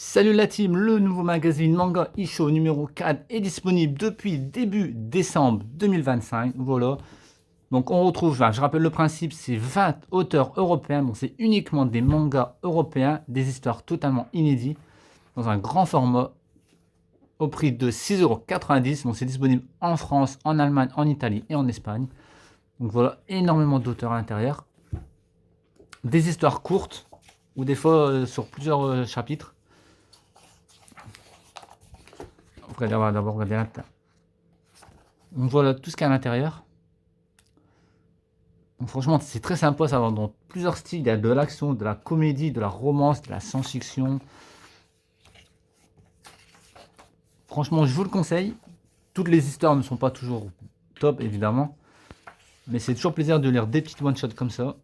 Salut la team, le nouveau magazine Manga Isho numéro 4 est disponible depuis début décembre 2025. Voilà. Donc on retrouve, je rappelle le principe, c'est 20 auteurs européens. Bon, c'est uniquement des mangas européens, des histoires totalement inédites, dans un grand format, au prix de 6,90 €. Bon, c'est disponible en France, en Allemagne, en Italie et en Espagne. Donc voilà, énormément d'auteurs à l'intérieur. Des histoires courtes, ou des fois sur plusieurs chapitres. On va d'abord regarder l'intérieur. Donc voilà tout ce qu'il y a à l'intérieur. Donc franchement, c'est très sympa, ça va dans plusieurs styles. Il y a de l'action, de la comédie, de la romance, de la science-fiction. Franchement, je vous le conseille. Toutes les histoires ne sont pas toujours top, évidemment. Mais c'est toujours plaisir de lire des petites one-shots comme ça.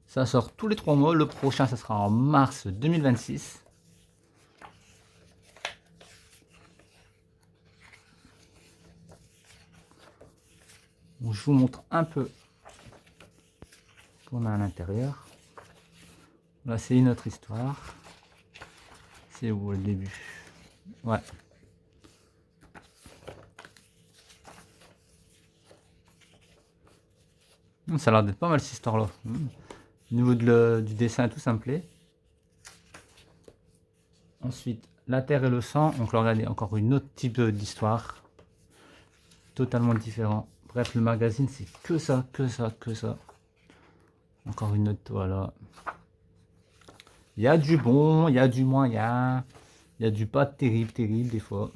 Ça sort tous les 3 mois. Le prochain, ça sera en mars 2026. Donc, je vous montre un peu ce qu'on a à l'intérieur. Là, c'est une autre histoire. C'est où le début? Ouais. Ça a l'air d'être pas mal cette histoire-là. Au niveau du dessin, tout ça me plaît. Ensuite, la terre et le sang. Donc là, regardez, encore une autre type d'histoire. Totalement différent. Bref, le magazine, c'est que ça, que ça, que ça. Encore une autre, voilà. Il y a du bon, il y a du moyen. Il y a du pas terrible, terrible des fois.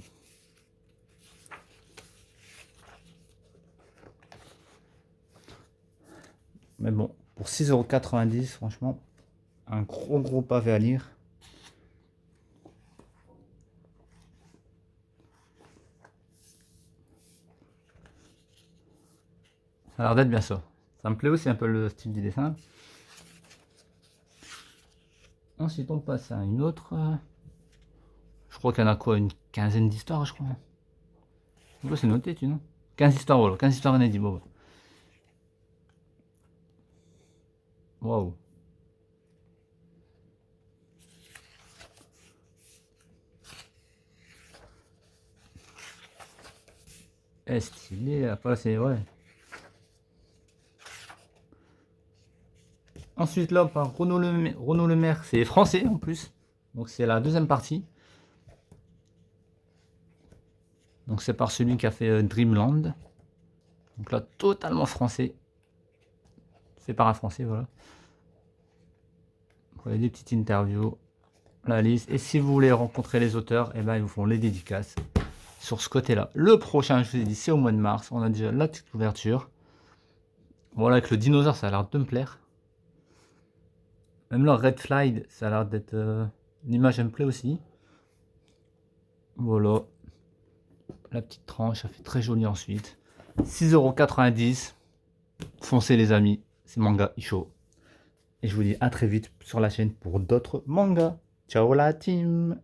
Mais bon, pour 6,90 €, franchement, un gros pavé à lire. Ça a l'air d'être bien ça. Ça me plaît aussi un peu le style du dessin. Ensuite, on passe à une autre. Je crois qu'il y en a quoi, une quinzaine d'histoires, je crois. Donc c'est noté, tu know. 15 histoires, voilà. 15 histoires inédites. Bon, waouh. Stylé, après c'est ouais. Ensuite là par Renaud Lemaire, c'est français en plus. Donc c'est la deuxième partie. Donc c'est par celui qui a fait Dreamland. Donc là totalement français. C'est par un français, voilà. Vous voyez des petites interviews, la liste. Et si vous voulez rencontrer les auteurs, et ben ils vous font les dédicaces sur ce côté-là. Le prochain, je vous ai dit, c'est au mois de mars. On a déjà la petite couverture. Voilà, avec le dinosaure, ça a l'air de me plaire. Même là, Red Fly, ça a l'air d'être... l'image, elle me plaît aussi. Voilà. La petite tranche, ça fait très joli ensuite. 6,90 €. Foncez les amis, c'est Manga Isho. Et je vous dis à très vite sur la chaîne pour d'autres mangas. Ciao la team!